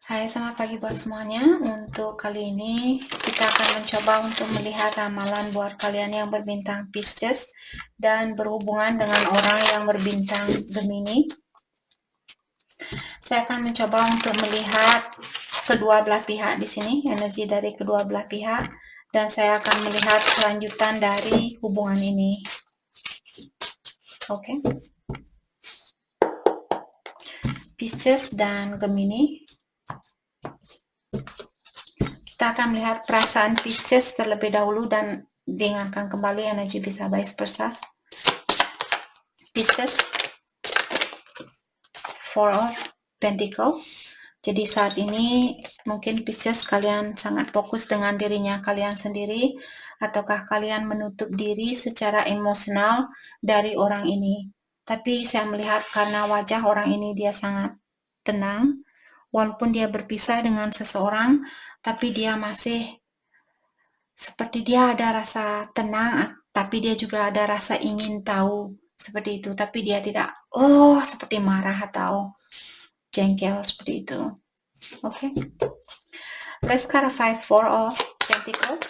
Hai, selamat pagi buat semuanya. Untuk kali ini kita akan mencoba untuk melihat ramalan buat kalian yang berbintang Pisces dan berhubungan dengan orang yang berbintang Gemini. Saya akan mencoba untuk melihat kedua belah pihak di sini, energi dari kedua belah pihak, dan saya akan melihat kelanjutan dari hubungan ini. Oke. Pisces dan Gemini. Kita akan melihat perasaan Pisces terlebih dahulu dan diingatkan kembali energi bisa vice versa. Pisces, Four of Pentacles. Jadi saat ini mungkin Pisces kalian sangat fokus dengan dirinya kalian sendiri, ataukah kalian menutup diri secara emosional dari orang ini. Tapi saya melihat karena wajah orang ini dia sangat tenang, walaupun dia berpisah dengan seseorang, tapi dia masih seperti dia ada rasa tenang, tapi dia juga ada rasa ingin tahu seperti itu, tapi dia tidak seperti marah atau jengkel seperti itu. Okay, let's clarify Four of Pentacles.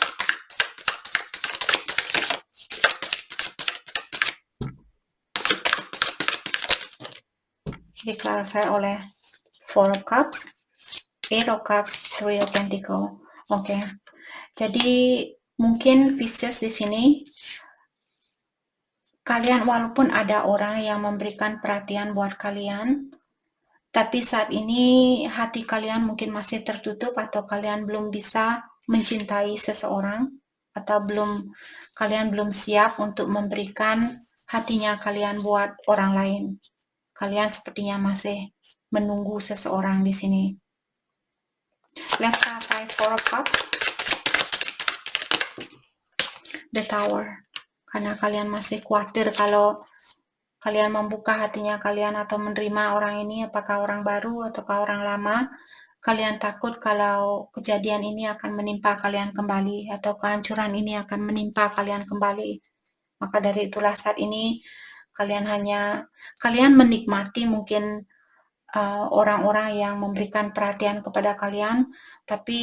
Di-clarify oleh Four of Cups, Eight of Cups, Three of Pentacles. Oke, jadi mungkin Pisces di sini kalian walaupun ada orang yang memberikan perhatian buat kalian, tapi saat ini hati kalian mungkin masih tertutup atau kalian belum bisa mencintai seseorang atau kalian belum siap untuk memberikan hatinya kalian buat orang lain. Kalian sepertinya masih menunggu seseorang di sini. Let's clarify Four of Cups. The Tower. Karena kalian masih khawatir kalau kalian membuka hatinya kalian atau menerima orang ini, apakah orang baru ataukah orang lama. Kalian takut kalau kejadian ini akan menimpa kalian kembali atau kehancuran ini akan menimpa kalian kembali. Maka dari itulah saat ini kalian menikmati mungkin orang-orang yang memberikan perhatian kepada kalian, tapi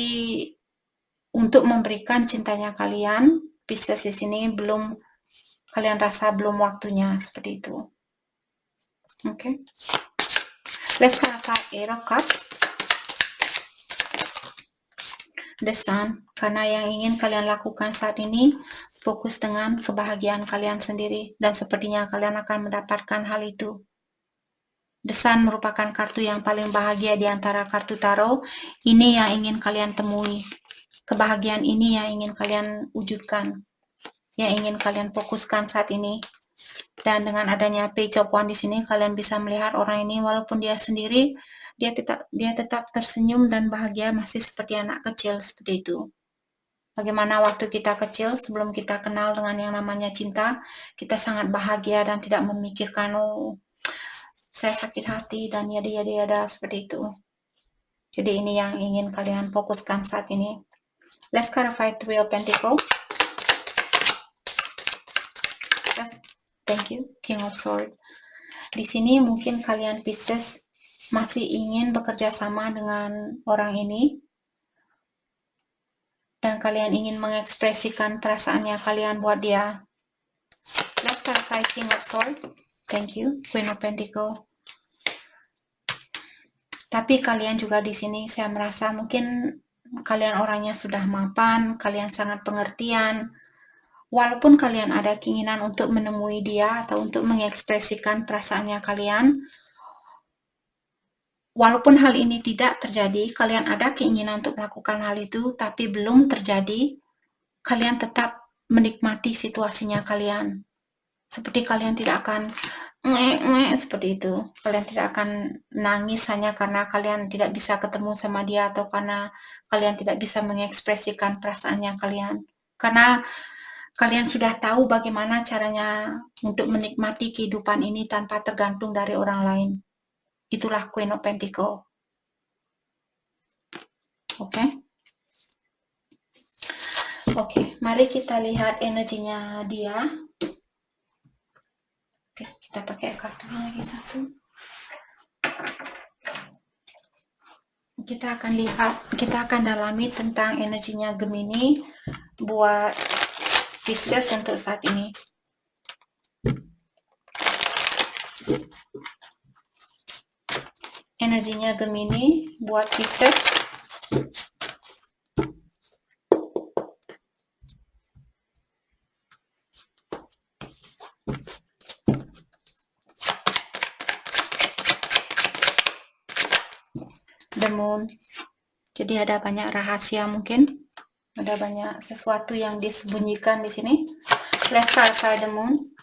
untuk memberikan cintanya kalian, Pisces di sini kalian rasa belum waktunya seperti itu. Oke. Let's clarify Eight of Cups. The Sun, karena yang ingin kalian lakukan saat ini fokus dengan kebahagiaan kalian sendiri dan sepertinya kalian akan mendapatkan hal itu. The Sun merupakan kartu yang paling bahagia di antara kartu tarot. Ini yang ingin kalian temui. Kebahagiaan ini yang ingin kalian wujudkan, yang ingin kalian fokuskan saat ini. Dan dengan adanya Page of Wands di sini, kalian bisa melihat orang ini walaupun dia sendiri, dia tetap tersenyum dan bahagia, masih seperti anak kecil seperti itu. Bagaimana waktu kita kecil sebelum kita kenal dengan yang namanya cinta, kita sangat bahagia dan tidak memikirkan saya sakit hati dan yada seperti itu. Jadi ini yang ingin kalian fokuskan saat ini. Let's clarify Three of Pentacles. Thank you, King of Swords. Di sini mungkin kalian Pisces masih ingin bekerja sama dengan orang ini dan kalian ingin mengekspresikan perasaannya kalian buat dia. Let's clarify King of Swords. Thank you, Queen of Pentacles. Tapi kalian juga di sini saya merasa mungkin kalian orangnya sudah mapan, kalian sangat pengertian. Walaupun kalian ada keinginan untuk menemui dia atau untuk mengekspresikan perasaannya kalian, walaupun hal ini tidak terjadi, kalian ada keinginan untuk melakukan hal itu, tapi belum terjadi, kalian tetap menikmati situasinya kalian. Seperti kalian tidak akan seperti itu. Kalian tidak akan nangis hanya karena kalian tidak bisa ketemu sama dia atau karena kalian tidak bisa mengekspresikan perasaannya kalian. Karena kalian sudah tahu bagaimana caranya untuk menikmati kehidupan ini tanpa tergantung dari orang lain. Itulah Queen of Pentacles. Oke. Oke, mari kita lihat energinya dia. Oke, kita pakai kartunya lagi satu. kita akan dalami tentang energinya Gemini buat Pisces untuk saat ini. Energinya Gemini buat Pisces. The Moon. Jadi ada banyak rahasia mungkin. Ada banyak sesuatu yang disembunyikan di sini. Let's clarify the Moon.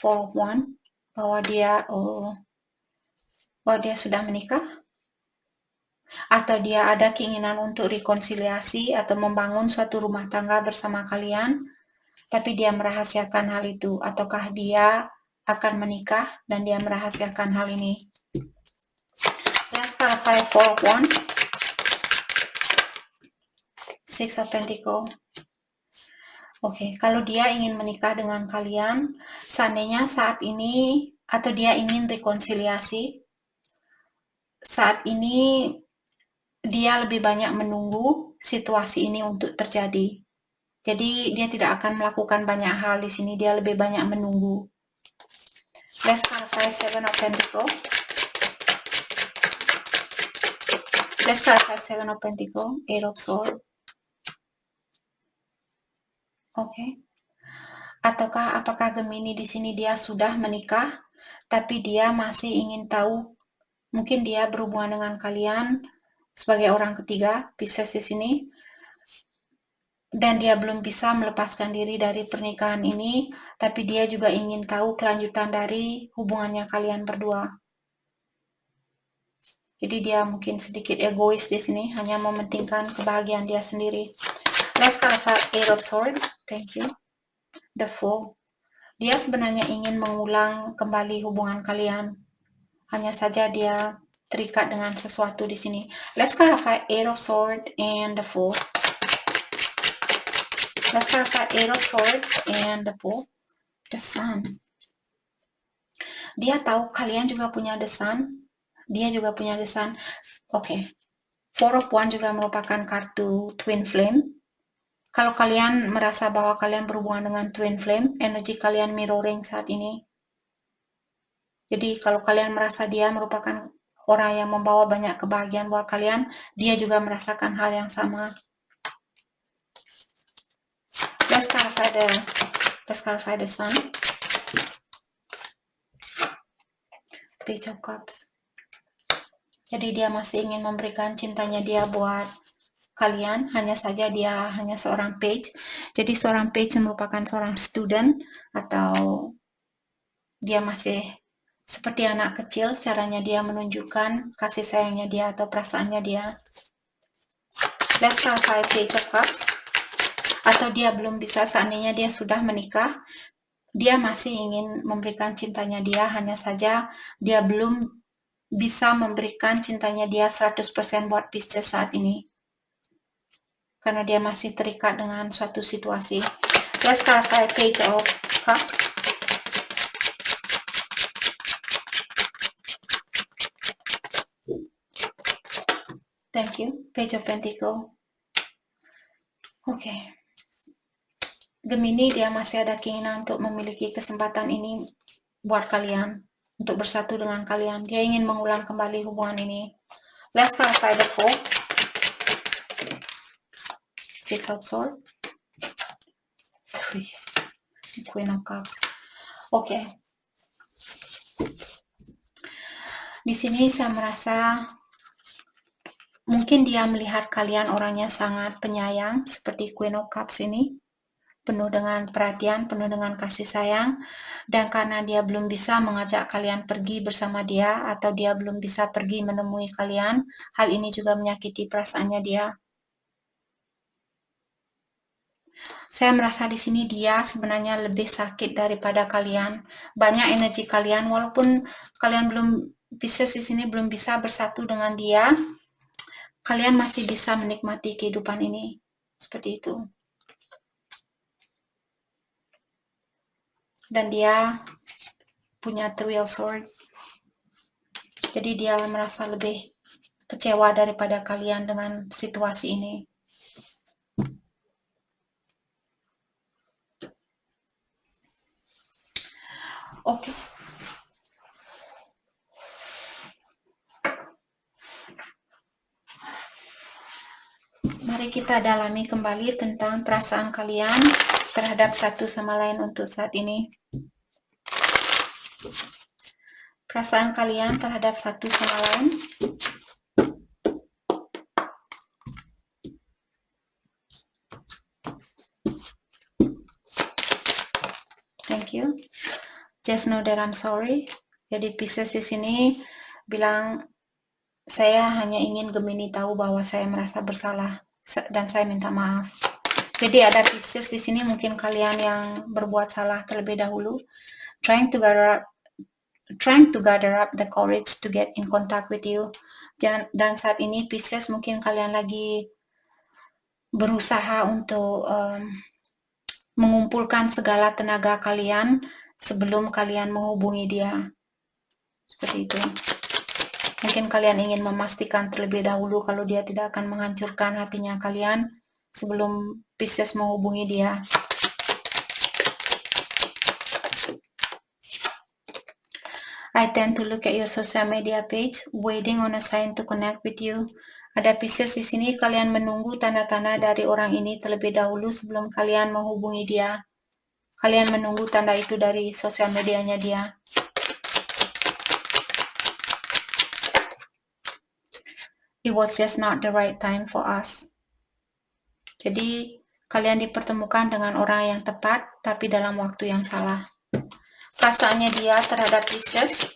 4 of Wands. Bahwa dia sudah menikah. Atau dia ada keinginan untuk rekonsiliasi atau membangun suatu rumah tangga bersama kalian. Tapi dia merahasiakan hal itu. Ataukah dia akan menikah dan dia merahasiakan hal ini. Let's clarify 4 of Wands. 6 of Pentacles. Oke, kalau dia ingin menikah dengan kalian, seandainya saat ini, atau dia ingin rekonsiliasi, saat ini dia lebih banyak menunggu situasi ini untuk terjadi. Jadi dia tidak akan melakukan banyak hal di sini, dia lebih banyak menunggu. Let's clarify 7 of Pentacles. Let's clarify 7 of Pentacles, 8 of Swords. Oke. Ataukah apakah Gemini di sini dia sudah menikah, tapi dia masih ingin tahu, mungkin dia berhubungan dengan kalian sebagai orang ketiga, Pisces di sini, dan dia belum bisa melepaskan diri dari pernikahan ini, tapi dia juga ingin tahu kelanjutan dari hubungannya kalian berdua. Jadi dia mungkin sedikit egois di sini, hanya mementingkan kebahagiaan dia sendiri. Let's clarify 8 of Swords. Thank you. The Fool. Dia sebenarnya ingin mengulang kembali hubungan kalian. Hanya saja dia terikat dengan sesuatu di sini. Let's clarify 8 of Swords and the Fool. Let's clarify 8 of Swords and the Fool. The Sun. Dia tahu kalian juga punya the Sun. Dia juga punya the Sun. Oke. 4 of Wands juga merupakan kartu Twin Flame. Kalau kalian merasa bahwa kalian berhubungan dengan Twin Flame, energi kalian mirroring saat ini. Jadi kalau kalian merasa dia merupakan orang yang membawa banyak kebahagiaan buat kalian, dia juga merasakan hal yang sama. Let's clarify the Sun. Page of Cups. Jadi dia masih ingin memberikan cintanya dia buat kalian, hanya saja dia hanya seorang page. Jadi seorang page merupakan seorang student, atau dia masih seperti anak kecil, caranya dia menunjukkan kasih sayangnya dia atau perasaannya dia. Let's clarify Page of Cups. Atau dia belum bisa, seandainya dia sudah menikah, dia masih ingin memberikan cintanya dia, hanya saja dia belum bisa memberikan cintanya dia 100% buat Pisces saat ini. Karena dia masih terikat dengan suatu situasi. Let's clarify Page of Cups. Thank you. Page of Pentacles. Oke. Gemini dia masih ada keinginan untuk memiliki kesempatan ini buat kalian, untuk bersatu dengan kalian. Dia ingin mengulang kembali hubungan ini. Let's clarify the Fool. 6 of Swords. 3. Queen of Cups. Oke. Di sini saya merasa mungkin dia melihat kalian orangnya sangat penyayang, seperti Queen of Cups ini, penuh dengan perhatian, penuh dengan kasih sayang, dan karena dia belum bisa mengajak kalian pergi bersama dia, atau dia belum bisa pergi menemui kalian, hal ini juga menyakiti perasaannya dia. Saya merasa di sini dia sebenarnya lebih sakit daripada kalian. Banyak energi kalian, walaupun kalian belum, Pisces di sini belum bisa bersatu dengan dia, kalian masih bisa menikmati kehidupan ini. Seperti itu. Dan dia punya 3 of Swords. Jadi dia merasa lebih kecewa daripada kalian dengan situasi ini. Oke. Mari kita dalami kembali tentang perasaan kalian terhadap satu sama lain untuk saat ini. Perasaan kalian terhadap satu sama lain. Thank you. Just know that I'm sorry. Jadi Pisces di sini bilang, saya hanya ingin Gemini tahu bahwa saya merasa bersalah dan saya minta maaf. Jadi ada Pisces di sini, mungkin kalian yang berbuat salah terlebih dahulu, trying to gather up the courage to get in contact with you. Dan saat ini Pisces, mungkin kalian lagi berusaha untuk mengumpulkan segala tenaga kalian sebelum kalian menghubungi dia. Seperti itu. Mungkin kalian ingin memastikan terlebih dahulu kalau dia tidak akan menghancurkan hatinya kalian sebelum Pisces menghubungi dia. I tend to look at your social media page, waiting on a sign to connect with you. Ada Pisces di sini, kalian menunggu tanda-tanda dari orang ini terlebih dahulu sebelum kalian menghubungi dia. Kalian menunggu tanda itu dari sosial medianya dia. It was just not the right time for us. Jadi, kalian dipertemukan dengan orang yang tepat, tapi dalam waktu yang salah. Perasaannya dia terhadap Pisces,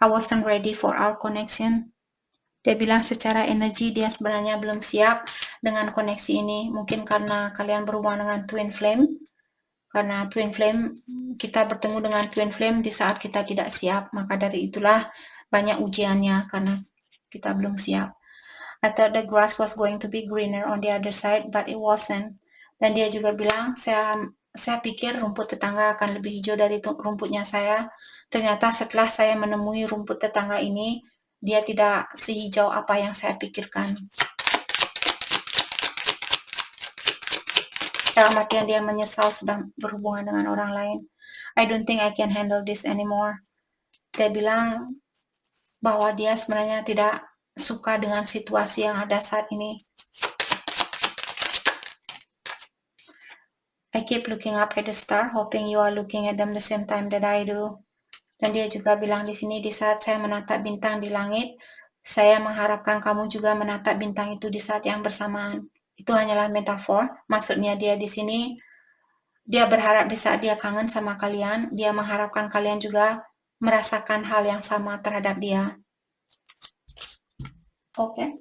I wasn't ready for our connection. Dia bilang secara energi dia sebenarnya belum siap dengan koneksi ini. Mungkin karena kalian berhubungan dengan twin flame. Karena twin flame, kita bertemu dengan twin flame di saat kita tidak siap. Maka dari itulah banyak ujiannya karena kita belum siap. I thought the grass was going to be greener on the other side, but it wasn't. Dan dia juga bilang, saya pikir rumput tetangga akan lebih hijau dari rumputnya saya. Ternyata setelah saya menemui rumput tetangga ini, dia tidak sehijau apa yang saya pikirkan. Dalam artian dia menyesal sudah berhubungan dengan orang lain. I don't think I can handle this anymore. Dia bilang bahwa dia sebenarnya tidak suka dengan situasi yang ada saat ini. I keep looking up at the star, hoping you are looking at them the same time that I do. Dan dia juga bilang di sini, di saat saya menatap bintang di langit, saya mengharapkan kamu juga menatap bintang itu di saat yang bersamaan. Itu hanyalah metafor. Maksudnya dia di sini, dia berharap di saat dia kangen sama kalian, dia mengharapkan kalian juga merasakan hal yang sama terhadap dia. Oke.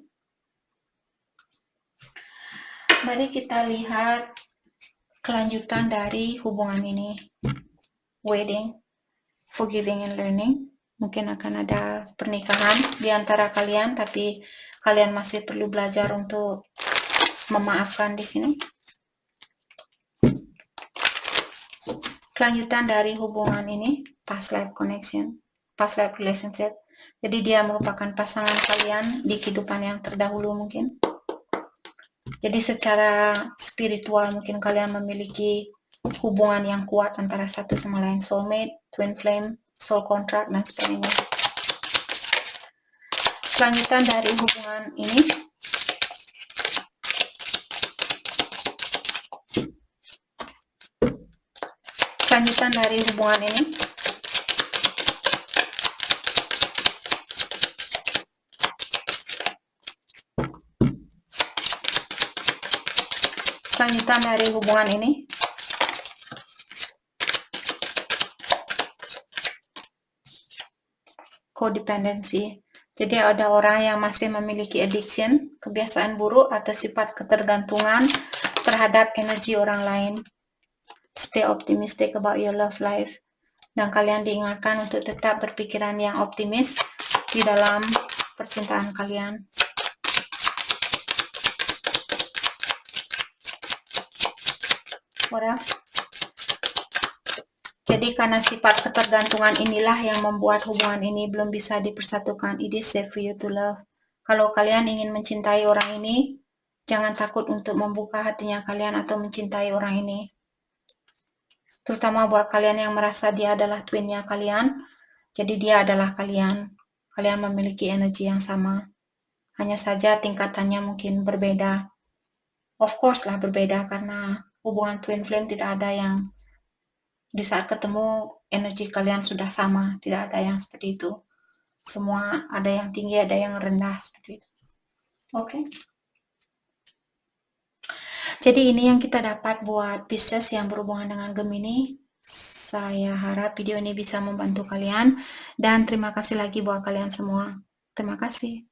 Mari kita lihat kelanjutan dari hubungan ini. Wedding, forgiving and learning. Mungkin akan ada pernikahan di antara kalian, tapi kalian masih perlu belajar untuk memaafkan di sini. Kelanjutan dari hubungan ini, past life connection, past life relationship. Jadi dia merupakan pasangan kalian di kehidupan yang terdahulu mungkin. Jadi secara spiritual mungkin kalian memiliki hubungan yang kuat antara satu sama lain, soulmate, twin flame, soul contract, dan sebagainya. Kelanjutan dari hubungan ini, kelanjutan dari hubungan ini, kelanjutan dari hubungan ini, codependency. Jadi ada orang yang masih memiliki addiction, kebiasaan buruk atau sifat ketergantungan terhadap energi orang lain. Stay optimistic about your love life. Dan kalian diingatkan untuk tetap berpikiran yang optimis di dalam percintaan kalian. What else? Jadi karena sifat ketergantungan inilah yang membuat hubungan ini belum bisa dipersatukan. It is safe for you to love. Kalau kalian ingin mencintai orang ini, jangan takut untuk membuka hatinya kalian atau mencintai orang ini. Terutama buat kalian yang merasa dia adalah twinnya kalian, jadi dia adalah kalian. Kalian memiliki energi yang sama. Hanya saja tingkatannya mungkin berbeda. Of course lah berbeda, karena hubungan twin flame tidak ada yang di saat ketemu energi kalian sudah sama. Tidak ada yang seperti itu. Semua ada yang tinggi, ada yang rendah seperti itu. Oke. Jadi ini yang kita dapat buat Pisces yang berhubungan dengan Gemini. Saya harap video ini bisa membantu kalian, dan terima kasih lagi buat kalian semua. Terima kasih.